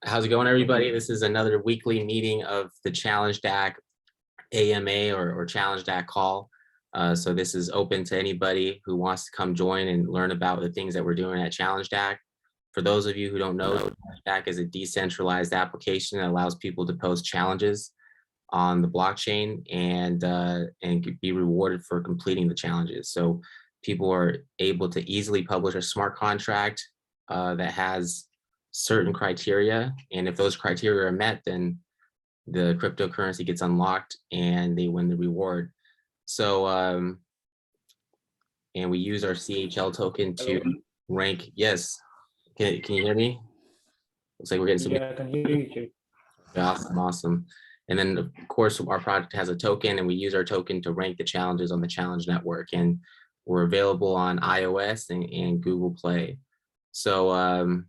How's it going, everybody? This is another weekly meeting of the ChallengeDac AMA or ChallengeDac call. So this is open to anybody who wants to come join and learn about the things that we're doing at ChallengeDac. For those of you who don't know, ChallengeDac is a decentralized application that allows people to post challenges on the blockchain and be rewarded for completing the challenges. So people are able to easily publish a smart contract that has certain criteria, and if those criteria are met, then the cryptocurrency gets unlocked and they win the reward. So and we use our CHL token to rank. Yes, can you hear me? Looks like we're getting some. Yeah, I can hear you. Awesome. And then of course our product has a token, and we use our token to rank the challenges on the Challenge Network, and we're available on iOS and Google Play. So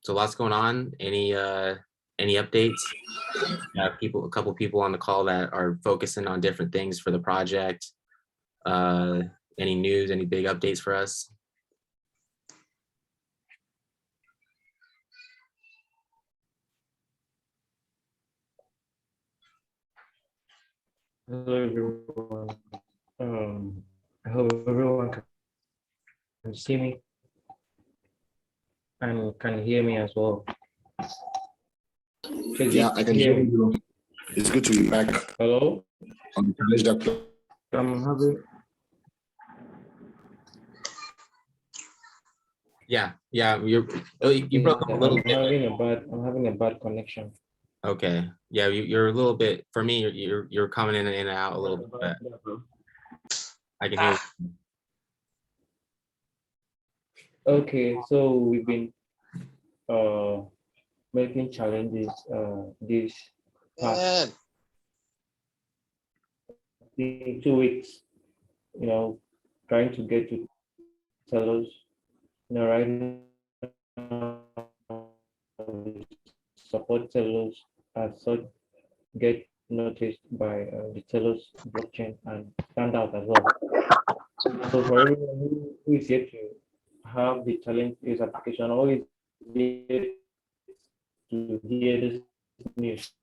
so lots going on. Any updates? A couple people on the call that are focusing on different things for the project. Any news, any big updates for us? Hello, everyone. I hope everyone can see me and can hear me as well. Yeah, I can hear you. It's good to be back. Hello? On the ChallengeDac. I'm having. Yeah, you broke up a little bit. I'm having a bad connection. Okay, yeah, you're a little bit. For me, you're coming in and out a little bit. I can hear you. Okay, so we've been making challenges this past 2 weeks, trying to get to Telos. Right now, support Telos as such, get noticed by the Telos blockchain and stand out as well. So for everyone who is yet to have the ChallengeDac application, always yet to hear this news.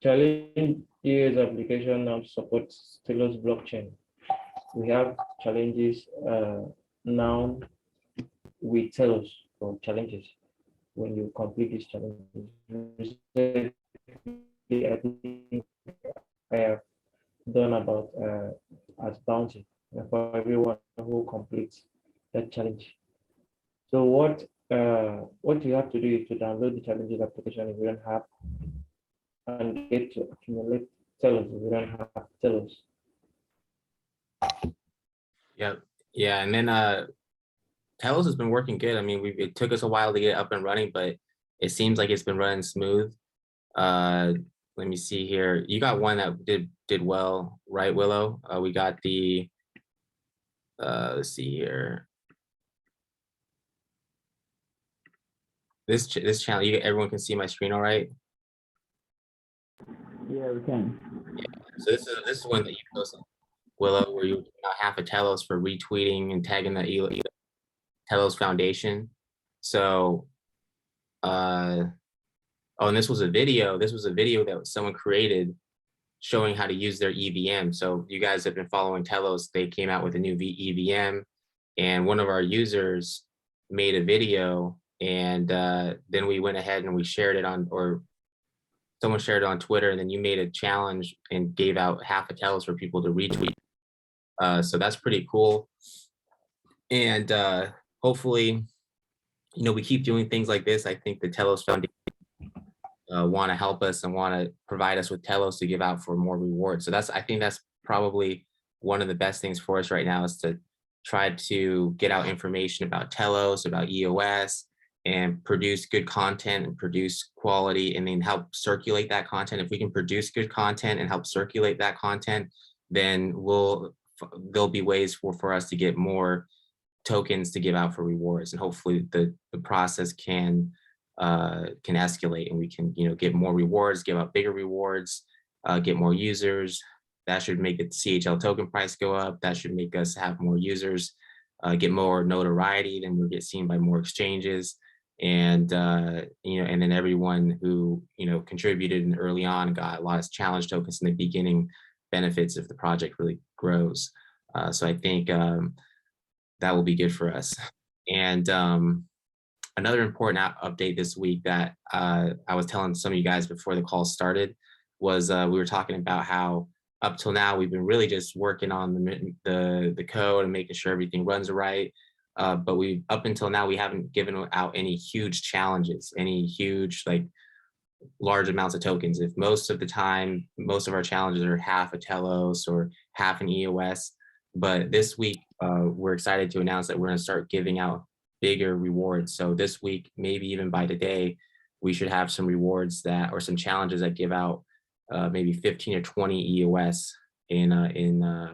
ChallengeDac application now supports Telos blockchain. We have challenges now with Telos for challenges. When you complete these challenges, I think I have done about as bounty for everyone who completes that challenge. So what you have to do is to download the ChallengeDac application if you don't have, and get to accumulate Telos if you don't have Telos. Yeah, and then Telos has been working good. I mean, it took us a while to get up and running, but it seems like it's been running smooth. Let me see here. You got one that did well, right, Willow? We got the let's see here. This channel, everyone can see my screen all right? Yeah, we can. Yeah. So this is one that you posted, Willow, where you got half a Telos for retweeting and tagging the Telos Foundation. So oh, and this was a video. This was a video that someone created showing how to use their EVM. So you guys have been following Telos. They came out with a new EVM, and one of our users made a video, and then we went ahead and we shared it on, or someone shared it on Twitter, and then you made a challenge and gave out half a Telos for people to retweet. So that's pretty cool. And hopefully, we keep doing things like this. I think the Telos Foundation want to help us and want to provide us with Telos to give out for more rewards. So I think that's probably one of the best things for us right now, is to try to get out information about Telos, about EOS, and produce good content and produce quality, and then help circulate that content. If we can produce good content and help circulate that content, then there'll be ways for us to get more tokens to give out for rewards, and hopefully the process can escalate, and we can get more rewards, give out bigger rewards, get more users. That should make the CHL token price go up. That should make us have more users, get more notoriety, then we'll get seen by more exchanges. And and then everyone who contributed early on got a lot of challenge tokens in the beginning benefits if the project really grows. So I think that will be good for us. And another important update this week that I was telling some of you guys before the call started was we were talking about how up till now we've been really just working on the code and making sure everything runs right. But up until now we haven't given out any huge challenges, any huge large amounts of tokens. If most of the time, most of our challenges are half a Telos or half an EOS. But this week, we're excited to announce that we're going to start giving out bigger rewards. So this week, maybe even by today, we should have some rewards or some challenges that give out maybe 15 or 20 EOS in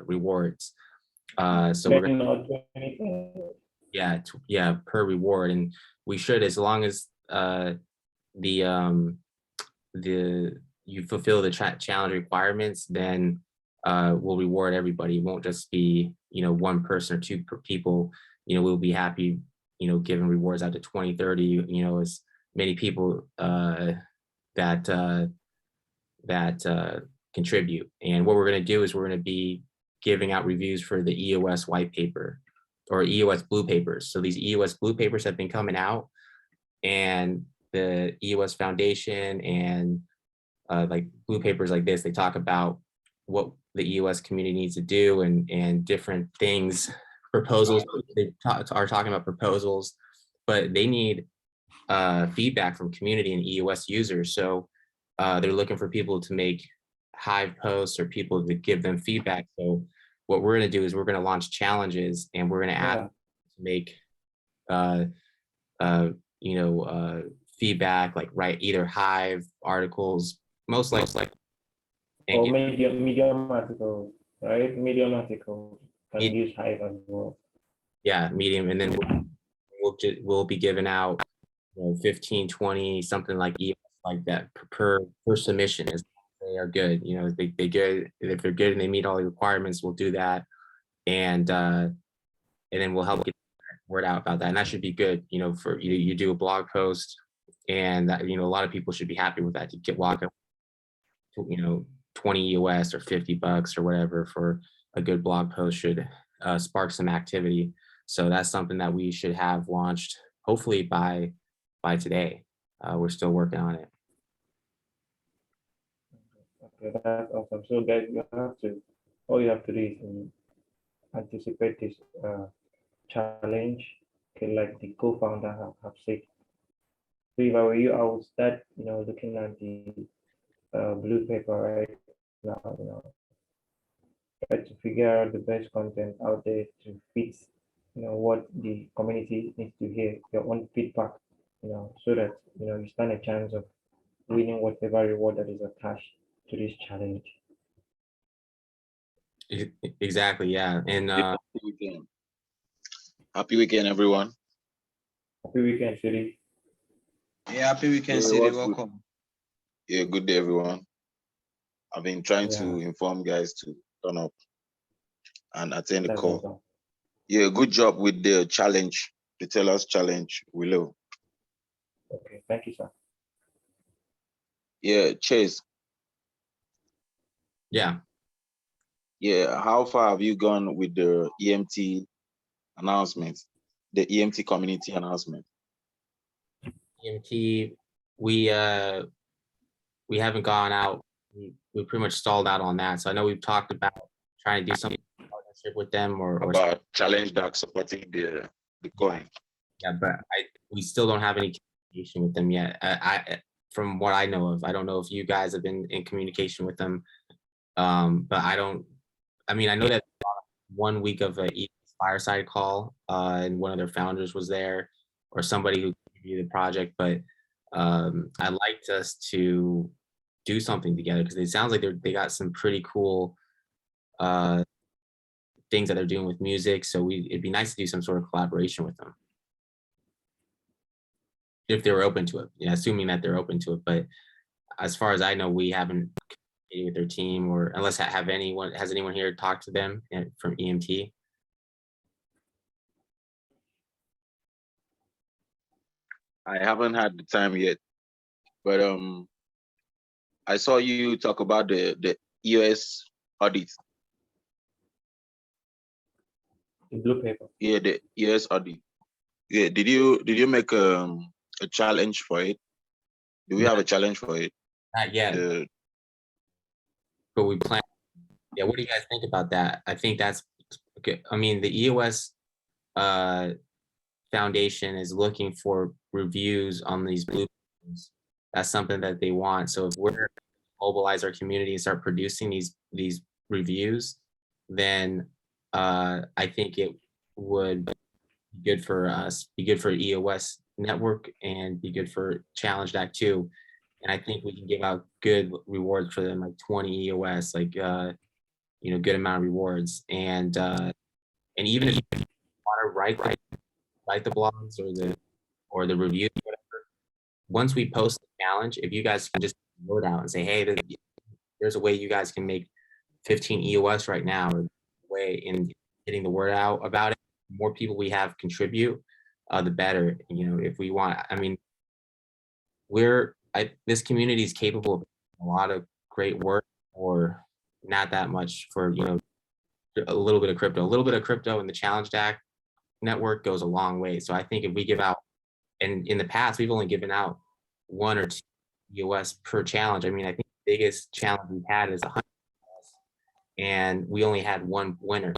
rewards. So we're gonna, yeah, per reward, and we should, as long as you fulfill the challenge requirements, then we'll reward everybody. It won't just be one person or two people. We'll be happy giving rewards out to 20, 30, as many people that contribute. And what we're going to do is we're going to be giving out reviews for the EOS white paper or EOS blue papers. So these EOS blue papers have been coming out, and the EOS Foundation and blue papers like this, they talk about what the EOS community needs to do and different things, proposals. They are talking about proposals, but they need feedback from community and EOS users. So they're looking for people to make Hive posts or people to give them feedback. So what we're going to do is we're going to launch challenges, and we're going to ask to make feedback, write either Hive articles, most likely, or medium article, right? Medium article can use Hive as well. Yeah, medium, and then we'll be giving out 15, 20, something like that per submission. As they are good, they good. If they're good and they meet all the requirements, we'll do that, and then we'll help get the word out about that, and that should be good. For you do a blog post, and that a lot of people should be happy with that to get walk up, 20 US or $50 or whatever for a good blog post should spark some activity. So that's something that we should have launched hopefully by today. We're still working on it. Okay, that's awesome. So guys, all you have to do is anticipate this challenge, okay, like the co-founder have said. So if I were you, I would start, looking at the blue paper right now, try to figure out the best content out there to fit, what the community needs to hear, your own feedback, so that, you stand a chance of winning whatever reward that is attached to this challenge. Exactly, yeah. And happy weekend, everyone. Happy weekend, Siri. Yeah, happy weekend, Siri. Welcome. Yeah, good day, everyone. I've been trying to inform guys to turn up and attend the call. Awesome. Yeah, good job with the challenge, the Telos challenge, Willow. Okay, thank you, sir. Yeah, Chase. Yeah. Yeah, how far have you gone with the EMT announcement, the EMT community announcement? EMT, we haven't gone out. We pretty much stalled out on that. So I know we've talked about trying to do some partnership with them or about ChallengeDac supporting the coin. Yeah, but we still don't have any communication with them yet. From what I know of, I don't know if you guys have been in communication with them. But I know that 1 week of a fireside call, and one of their founders was there, or somebody who reviewed the project. But I'd like us to do something together, because it sounds like they got some pretty cool things that they're doing with music. So it'd be nice to do some sort of collaboration with them, if they were open to it. Assuming that they're open to it. But as far as I know, we haven't communicated with their team, or unless has anyone here talked to them from EMT? I haven't had the time yet, but I saw you talk about the EOS audit. The blue paper. Yeah, the EOS audit. Yeah, did you make a challenge for it? Do we have a challenge for it? Not yet, The but we plan. Yeah, what do you guys think about that? I think that's okay. I mean, the EOS Foundation is looking for reviews on these blueprints. That's something that they want. So if we're mobilize our community and start producing these reviews, then I think it would be good for us, be good for EOS network, and be good for ChallengeDac too. And I think we can give out good rewards for them, like 20 EOS, like good amount of rewards. And even if you want to write the blogs or the reviews, whatever, once we post the challenge, if you guys can just word out and say, hey, there's a way you guys can make 15 EOS right now, or way in getting the word out about it. The more people we have contribute, the better. If we want, I mean, this community is capable of a lot of great work, or not that much for a little bit of crypto. A little bit of crypto in the ChallengeDac network goes a long way. So I think if we give out, and in the past we've only given out 1 or 2 EOS per challenge. I mean, I think the biggest challenge we've had is 100, and we only had 1 winner.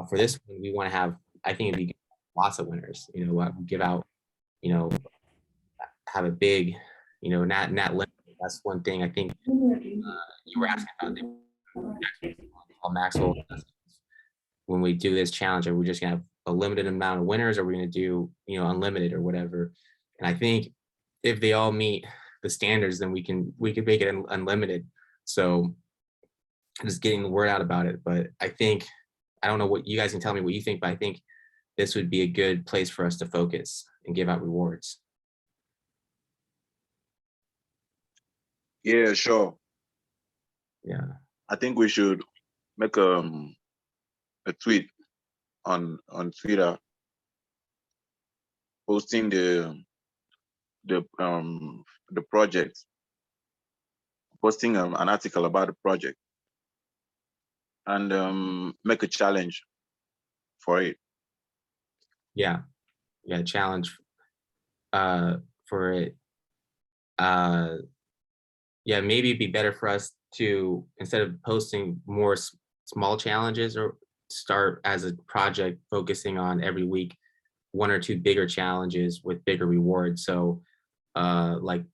For this one, we want to have, I think it'd be lots of winners. Give out, have a big, not limit. That's one thing I think you were asking about Maxwell. When we do this challenge, are we just gonna have a limited amount of winners, or are we gonna do unlimited or whatever? And I think if they all meet the standards, then we could make it unlimited. So just getting the word out about it. But I think, I don't know what you guys can tell me what you think, but I think this would be a good place for us to focus and give out rewards. Yeah, sure. Yeah. I think we should make a tweet on Twitter posting the project, posting an article about the project, and make a challenge for it. Yeah, challenge for it. Yeah, maybe it'd be better for us to, instead of posting more small challenges, or start as a project focusing on every week 1 or 2 bigger challenges with bigger rewards. So like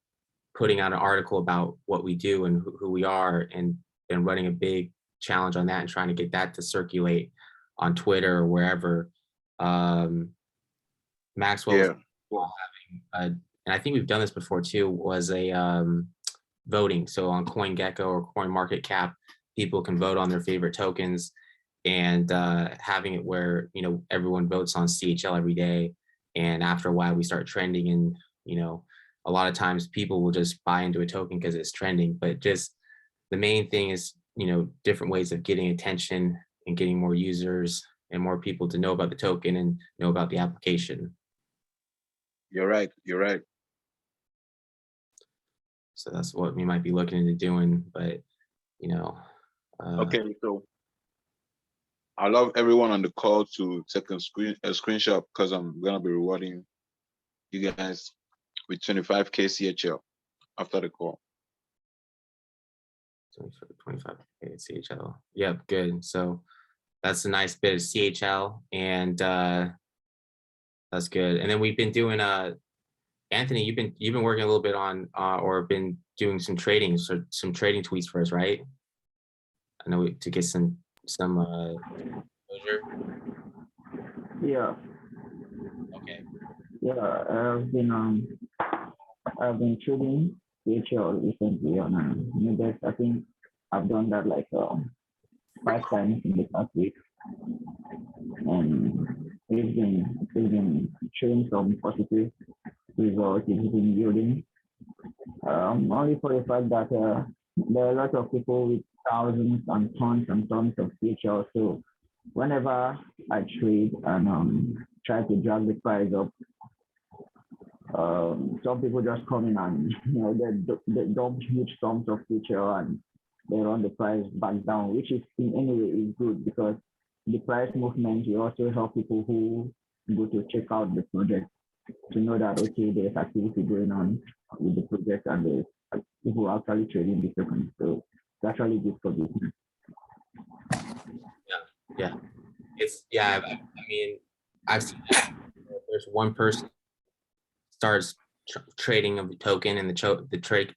putting out an article about what we do and who we are, and running a big challenge on that and trying to get that to circulate on Twitter or wherever. Maxwell was having, and I think we've done this before too, was a voting. So on CoinGecko or CoinMarketCap, people can vote on their favorite tokens, and having it where everyone votes on CHL every day, and after a while we start trending, and a lot of times people will just buy into a token because it's trending. But just the main thing is different ways of getting attention and getting more users and more people to know about the token and know about the application. You're right. So that's what we might be looking into doing. But okay, so I love everyone on the call to take a screenshot, because I'm gonna be rewarding you guys with 25K CHL after the call. 25K CHL. Yep, good. So that's a nice bit of CHL, and that's good. And then we've been doing Anthony, you've been working a little bit on or been doing some trading, so some trading tweets for us, right? I know to get some exposure. Yeah. Okay. Yeah, I've been trading CHL recently on Nudex. I think I've done that like 5 times in the past week, and it's been showing some positive results. It's been building. Only for the fact that there are a lot of people with thousands and tons of CHL. So whenever I trade and try to drag the price up, Some people just come in and they dump huge sums of feature and they run the price back down, which is in any way is good because the price movement will also help people who go to check out the project to know that okay, there's activity going on with the project and there's people actually trading the tokens. So it's actually good for business. Yeah. I mean, I've seen that. There's one person starts trading of the token and the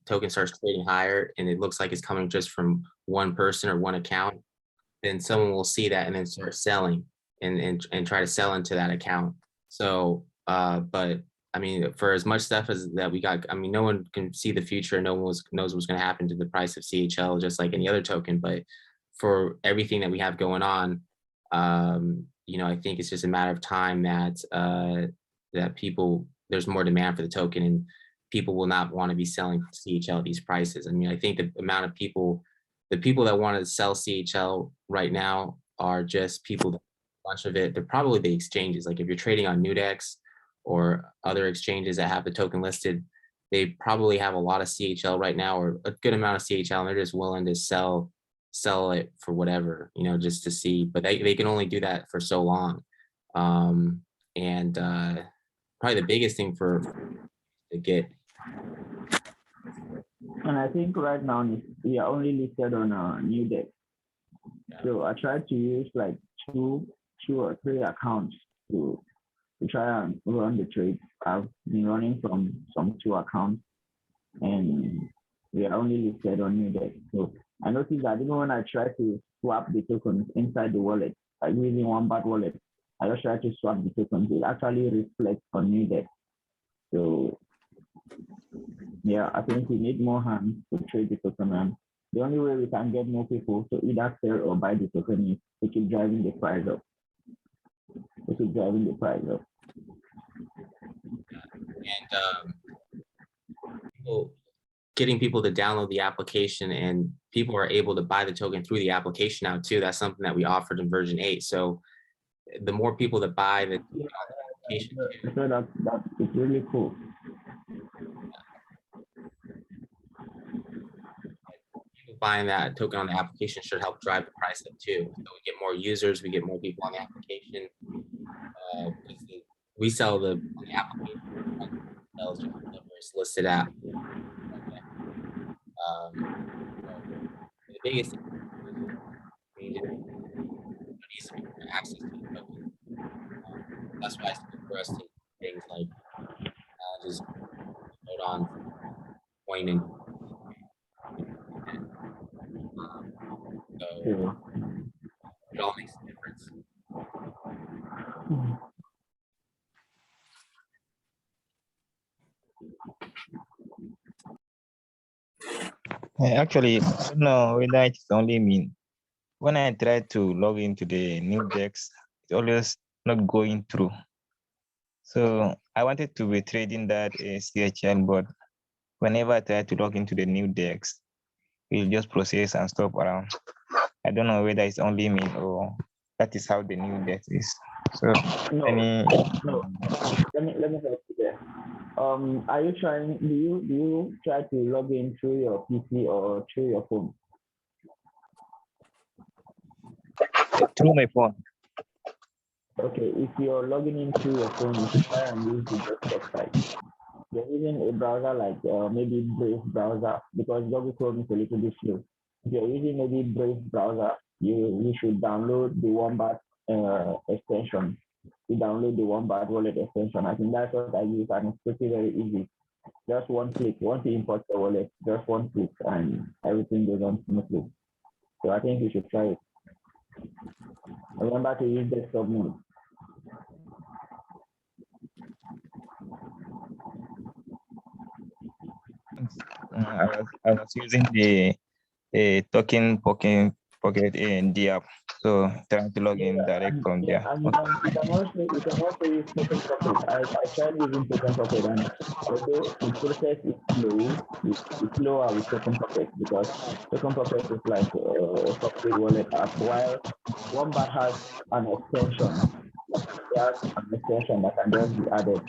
token starts trading higher and it looks like it's coming just from one person or one account, then someone will see that and then start selling and try to sell into that account. So but I mean, for as much stuff as that we got, I mean, no one can see the future. No one knows what's going to happen to the price of CHL, just like any other token. But for everything that we have going on, you know, I think it's just a matter of time that that there's more demand for the token and people will not want to be selling CHL at these prices. I mean, I think the amount of the people that want to sell CHL right now are just people, a bunch of it, they're probably the exchanges. Like if you're trading on Nudex or other exchanges that have the token listed, they probably have a lot of CHL right now or a good amount of CHL and they're just willing to sell it for whatever, you know, just to see, but they can only do that for so long. And probably the biggest thing to get. And I think right now we are only listed on a Nudex. So I tried to use like two or three accounts to try and run the trade. I've been running from some 2 accounts and we are only listed on Nudex. So I noticed that even when I try to swap the tokens inside the wallet, like using Wombat wallet, I just try to swap the tokens. It actually reflects on Nudex. So yeah, I think we need more hands to trade the token. And the only way we can get more people to either sell or buy the token is to keep driving the price up. And getting people to download the application and people are able to buy the token through the application now too. That's something that we offered in version 8. So the more people that buy the application, so it's really cool. People buying that token on the application should help drive the price up too. So we get more users, we get more people on the application. We sell on the application. It's listed at. The biggest thing needs to be access to the token. That's why it's good for us to do things like just hold on, point and so it all makes a difference. Actually, I don't know whether it's only me. When I try to log into the Nudex, it's always not going through. So I wanted to be trading that CHL, but whenever I try to log into the Nudex, it will just process and stop around. I don't know whether it's only me or that is how the Nudex is. So no. Let me help you there. Are you trying? Do you try to log in through your PC or through your phone? Through my phone. Okay, if you're logging in through your phone, you should try and use the desktop site. You're using a browser like maybe Brave browser because Google Chrome is a little bit slow. If you're using maybe Brave browser, you should download the Wombat extension. You download the Wombat wallet extension. I think that's what I use, and it's pretty very easy. Just one click. Once you import the wallet, just one click, and everything goes on smoothly. So I think you should try it. Remember to use desktop mode. I was using the token pocket in the app, so trying to log in direct from there. And you can also use token pocket. I tried using token pocket, and although the process is slow, it's slower with token pocket because token pocket is like a public wallet app, while Wombat has an extension. It has an extension that can just be added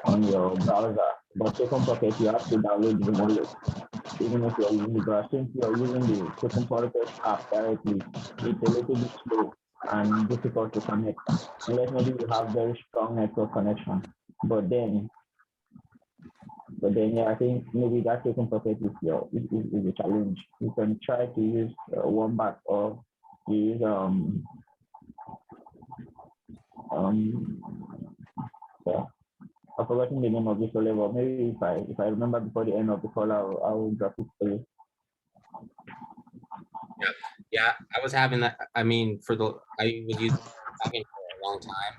on your browser But Token Pocket, you have to download the wallet, even if you're using the browser. Since you're using the Token Pocket app directly, it's a little bit slow and difficult to connect, unless maybe you have very strong network connection. But then, yeah, I think maybe that Token Pocket is a challenge. You can try to use Wombat or use yeah, I've forgotten the name of this wallet, but maybe if I remember before the end of the call, I'll drop it for you. Yeah, I was having that. I mean, I was using Kraken for a long time,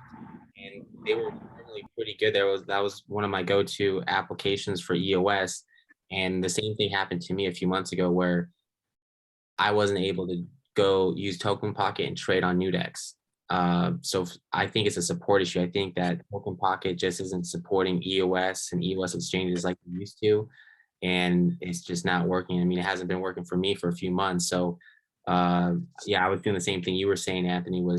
and they were really pretty good. That was one of my go-to applications for EOS, and the same thing happened to me a few months ago where I wasn't able to go use Token Pocket and trade on Nudex. So I think it's a support issue. I think that Token Pocket just isn't supporting EOS and EOS exchanges like it used to, and it's just not working. I mean, it hasn't been working for me for a few months. So yeah, I was doing the same thing you were saying, Anthony, when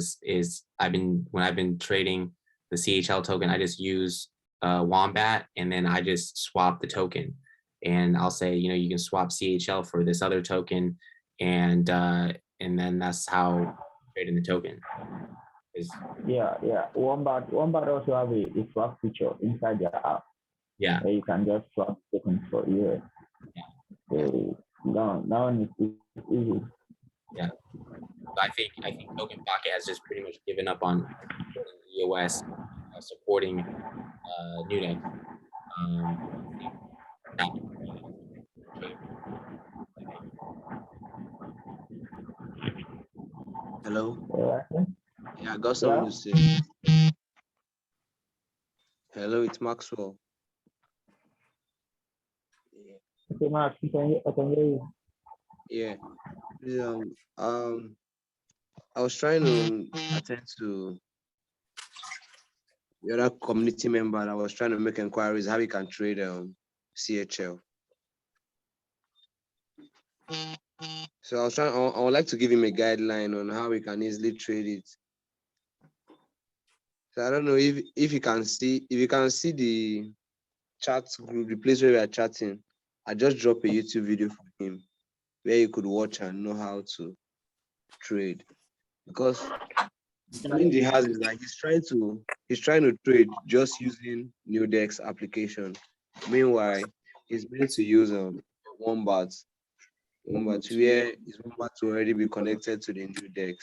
I've been trading the CHL token, I just use Wombat, and then I just swap the token, and I'll say, you can swap CHL for this other token, and then that's how I trade in the token. Yeah. Wombat also have a swap feature inside their app. Yeah. Where you can just swap tokens for EOS. Yeah. So that one is easy. Yeah. I think Token Pocket has just pretty much given up on EOS supporting Nudex. Hello. Yeah. Yeah, I got something to say. Hello, it's Maxwell. Okay, Max, I can hear you. Yeah. I was trying to attend to the other community member, and I was trying to make inquiries how we can trade CHL. So I would like to give him a guideline on how we can easily trade it. So I don't know if you can see the chat group, the place where we are chatting. I just dropped a YouTube video for him where you could watch and know how to trade. Because the challenge he has is that he's trying to trade just using Nudex application. Meanwhile, he's meant to use Wombat where his Wombat will already be connected to the Nudex.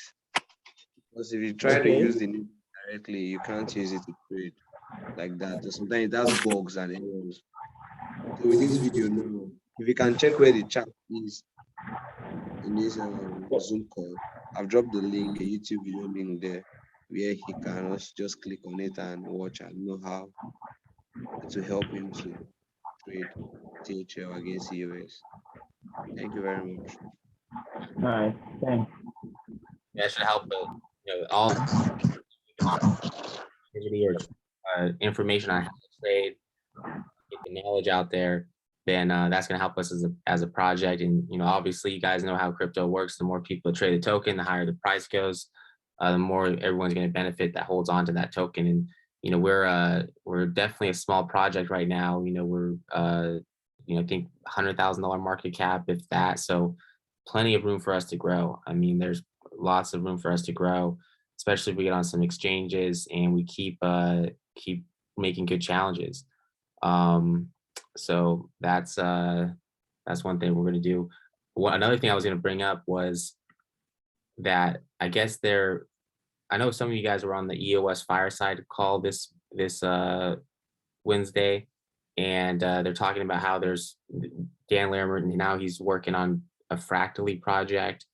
Because if you try to use the Nudex directly, you can't use it to trade like that. Sometimes it has bugs and errors. So with this video now, if you can check where the chat is in this Zoom call, I've dropped the link, a YouTube video link there, where he can also just click on it and watch and know how to help him to trade THL against EOS. Thank you very much. All right, thanks. That should help all activity or information on how to trade, get the knowledge out there, then that's going to help us as a project. And obviously you guys know how crypto works. The more people trade the token, the higher the price goes, the more everyone's going to benefit that holds on to that token. And we're definitely a small project right now. We're I think $100,000 market cap, if that. So plenty of room for us to grow. I mean, there's lots of room for us to grow, especially if we get on some exchanges and we keep making good challenges. So that's one thing we're going to do. Another thing I was going to bring up was that I guess I know some of you guys were on the EOS Fireside call this Wednesday, and they're talking about how there's Dan Larimer, now he's working on a Fractally project,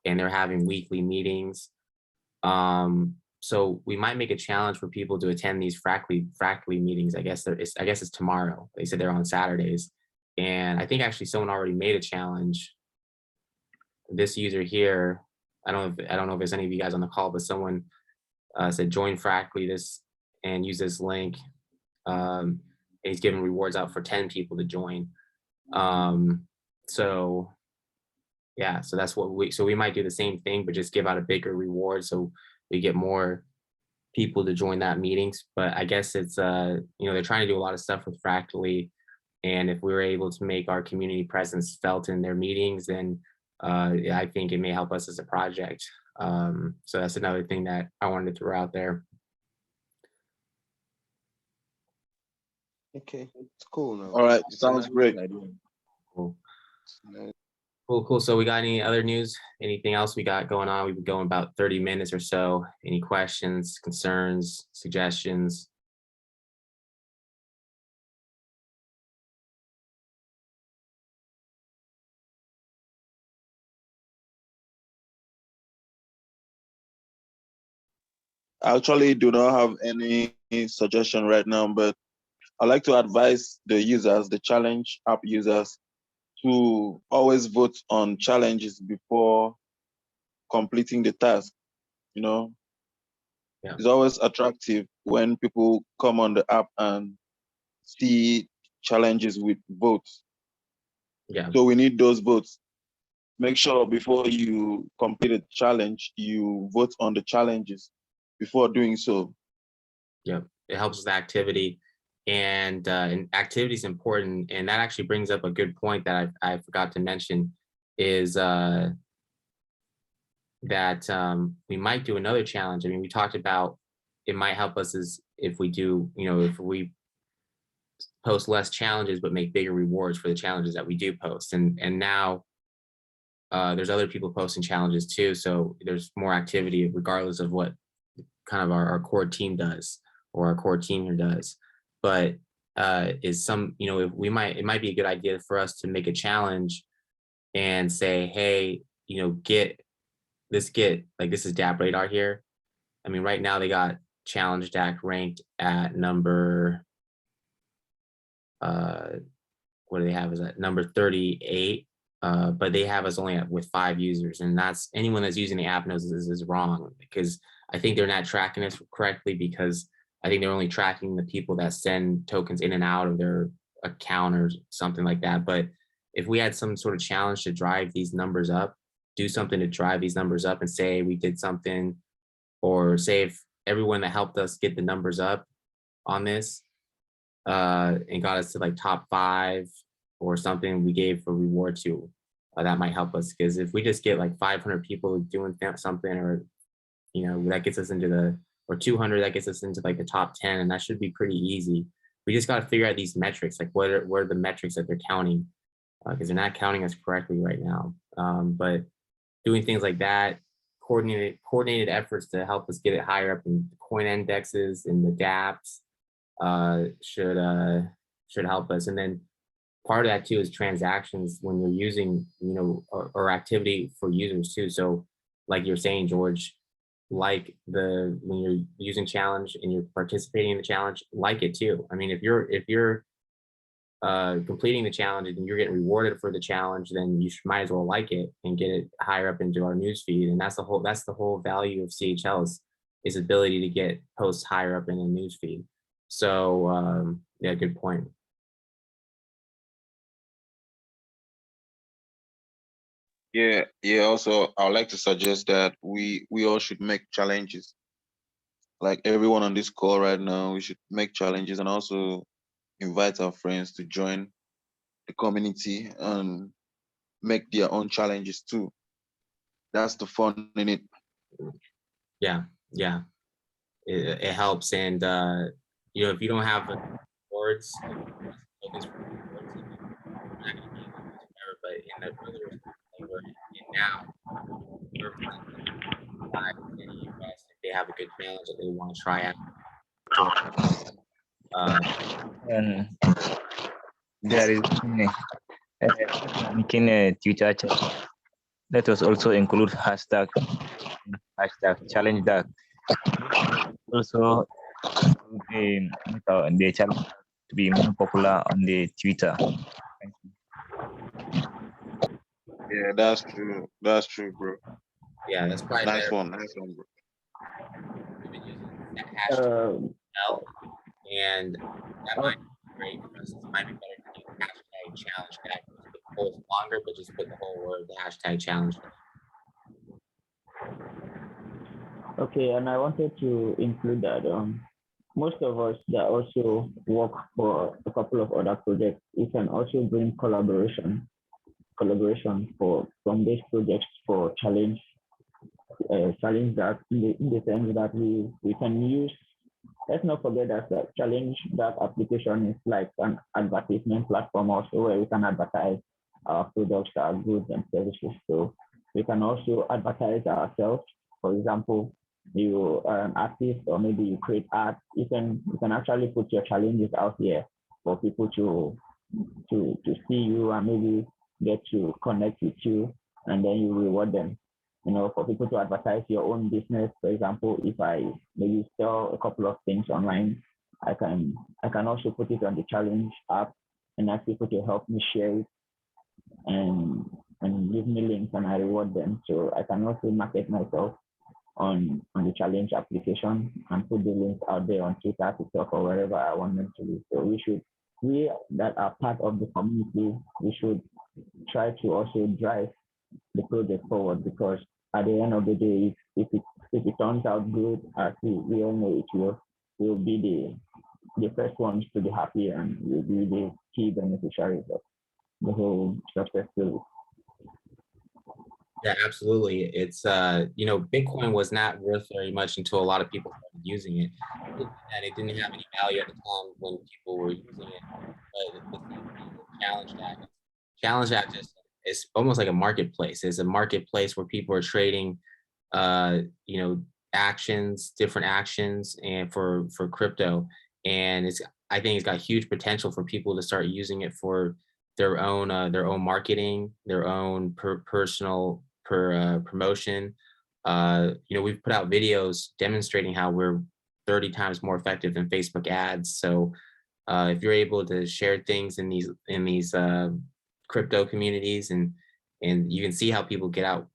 and they're having weekly meetings. So we might make a challenge for people to attend these Fractally meetings. I guess it's tomorrow. They said they're on Saturdays, and I think actually someone already made a challenge. This user here, I don't know if there's any of you guys on the call, but someone said join Fractally and use this link. And he's giving rewards out for 10 people to join. So yeah, so that's what we might do the same thing, but just give out a bigger reward so we get more people to join that meetings. But I guess it's they're trying to do a lot of stuff with Fractally. And if we were able to make our community presence felt in their meetings, then I think it may help us as a project. So that's another thing that I wanted to throw out there. Okay, it's cool now. All right, It's a sounds nice great. idea. Cool. Nice. Cool. So we got any other news? Anything else we got going on? We've been going about 30 minutes or so. Any questions, concerns, suggestions? I actually do not have any suggestion right now, but I'd like to advise the users, the challenge app users, to always vote on challenges before completing the task. You know, Yeah. it's always attractive when people come on the app and see challenges with votes. Yeah. So we need those votes. Make sure before you complete a challenge, you vote on the challenges before doing so. Yep, it helps with activity, and activity is important. And that actually brings up a good point that I forgot to mention is that we might do another challenge. I mean, we talked about it might help us is if we do, if we post less challenges but make bigger rewards for the challenges that we do post. And now there's other people posting challenges too, so there's more activity regardless of what kind of our core team does or our core team here does. But is some, if it might be a good idea for us to make a challenge and say, hey, get like, this is DAP radar here. I mean, right now they got ChallengeDac ranked at number what do they have is at number 38, but they have us only with 5 users, and that's anyone that's using the app knows this is wrong, because I think they're not tracking us correctly, because I think they're only tracking the people that send tokens in and out of their account or something like that. But if we had some sort of challenge to drive these numbers up, do something to drive these numbers up and say we did something, or say if everyone that helped us get the numbers up on this and got us to like top 5 or something, we gave a reward to, that might help us. Because if we just get like 500 people doing something, or that gets us into the, or 200 that gets us into like the top 10, and that should be pretty easy. We just got to figure out these metrics, like what are the metrics that they're counting, because they're not counting us correctly right now. But doing things like that, coordinated efforts to help us get it higher up in the coin indexes and the dApps should help us. And then part of that too is transactions when you're using, or activity for users too. So like you're saying, George, like when you're using challenge and you're participating in the challenge, like it too. I mean, if you're completing the challenge and you're getting rewarded for the challenge, then you might as well like it and get it higher up into our newsfeed. And that's the whole value of CHL is ability to get posts higher up in the newsfeed. So yeah, good point. Yeah. Also, I would like to suggest that we all should make challenges. Like everyone on this call right now, we should make challenges and also invite our friends to join the community and make their own challenges too. That's the fun in it. Yeah, it helps. And if you don't have words, but in the earlier that we're in now, if they have a good challenge that they want to try out. And there is making a Twitter channel. Let us also include hashtag ChallengeDac. Also, the challenge to be more popular on the Twitter. Yeah, that's true. That's true, bro. Yeah, that's probably Nice better. one, bro. We've been using that hashtag L, and that might be great for us. It might be better to use hashtag challenge that post longer, but just put the whole word, the hashtag challenge. Okay, and I wanted to include that most of us that also work for a couple of other projects, we can also bring collaboration from these projects for ChallengeDac in the sense that we can use. Let's not forget that ChallengeDac application is like an advertisement platform also where we can advertise our products, our goods and services. So we can also advertise ourselves. For example, you are an artist or maybe you create art, you can actually put your challenges out here for people to see you and maybe get to connect with you, and then you reward them. For people to advertise your own business. For example, if I maybe sell a couple of things online, I can also put it on the challenge app and ask people to help me share it and give me links and I reward them. So I can also market myself on the challenge application and put the links out there on Twitter, TikTok, or wherever I want them to be. So we that are part of the community, we should try to also drive the project forward, because at the end of the day, if it turns out good, as we all know it will be the first ones to be happy and will be the key beneficiaries of the whole success story. Yeah, absolutely. It's Bitcoin was not worth very much until a lot of people started using it. And it didn't have any value at the time when people were using it. But ChallengeDac just is almost like a marketplace. It's a marketplace where people are trading different actions and for crypto. And I think it's got huge potential for people to start using it for their own marketing, their own personal promotion. We've put out videos demonstrating how we're 30 times more effective than Facebook ads. So if you're able to share things in these crypto communities, and you can see how people get out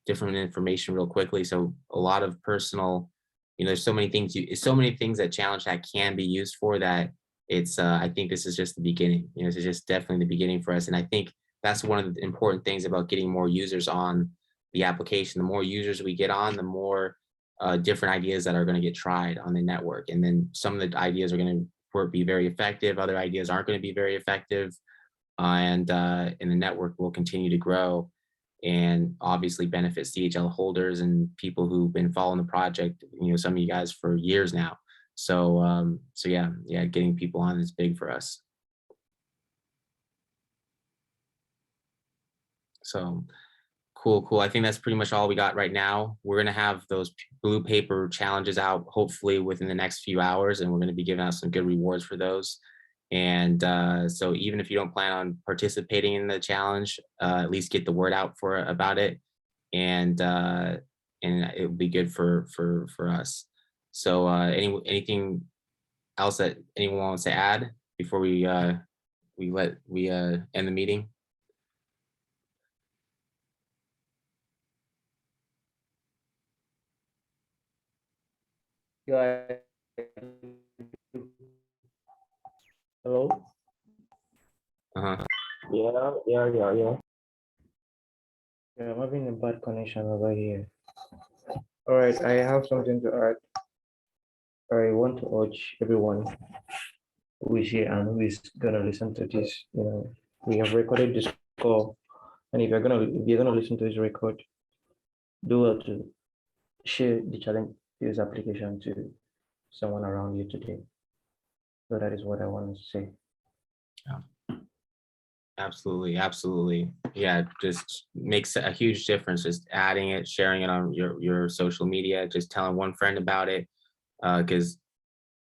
different information real quickly. So a lot of personal, there's so many things that ChallengeDac can be used for, that I think this is just the beginning. This is just definitely the beginning for us. And I think that's one of the important things about getting more users on the application. The more users we get on, the more different ideas that are going to get tried on the network. And then some of the ideas are going to be very effective. Other ideas aren't going to be very effective. And the network will continue to grow and obviously benefit CHL holders and people who've been following the project, some of you guys for years now. So yeah, getting people on is big for us. So cool. I think that's pretty much all we got right now. We're going to have those blue paper challenges out hopefully within the next few hours, and we're going to be giving out some good rewards for those. And so even if you don't plan on participating in the challenge, at least get the word out about it, and it will be good for us. So anything else that anyone wants to add before we end the meeting? Yeah. Hello? Uh-huh. Yeah. Yeah, I'm having a bad connection over here. All right, I have something to add. I want to urge everyone who is here and who is gonna listen to this. We have recorded this call, and if you're gonna listen to this record, do well to share the challenge use application to someone around you today. So that is what I want to say. Yeah. Absolutely. Yeah, just makes a huge difference. Just adding it, sharing it on your social media, just telling one friend about it, because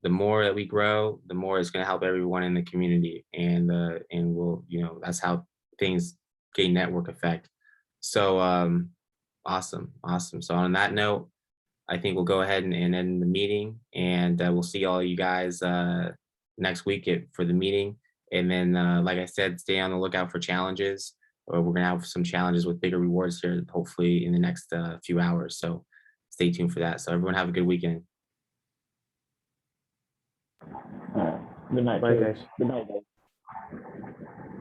the more that we grow, the more it's going to help everyone in the community, and we'll, that's how things gain network effect. So awesome. So on that note, I think we'll go ahead and end the meeting, and we'll see all you guys next week for the meeting. And then, like I said, stay on the lookout for challenges. We're going to have some challenges with bigger rewards here, hopefully in the next few hours. So stay tuned for that. So everyone have a good weekend. Good night. Bye, guys. Good night, guys.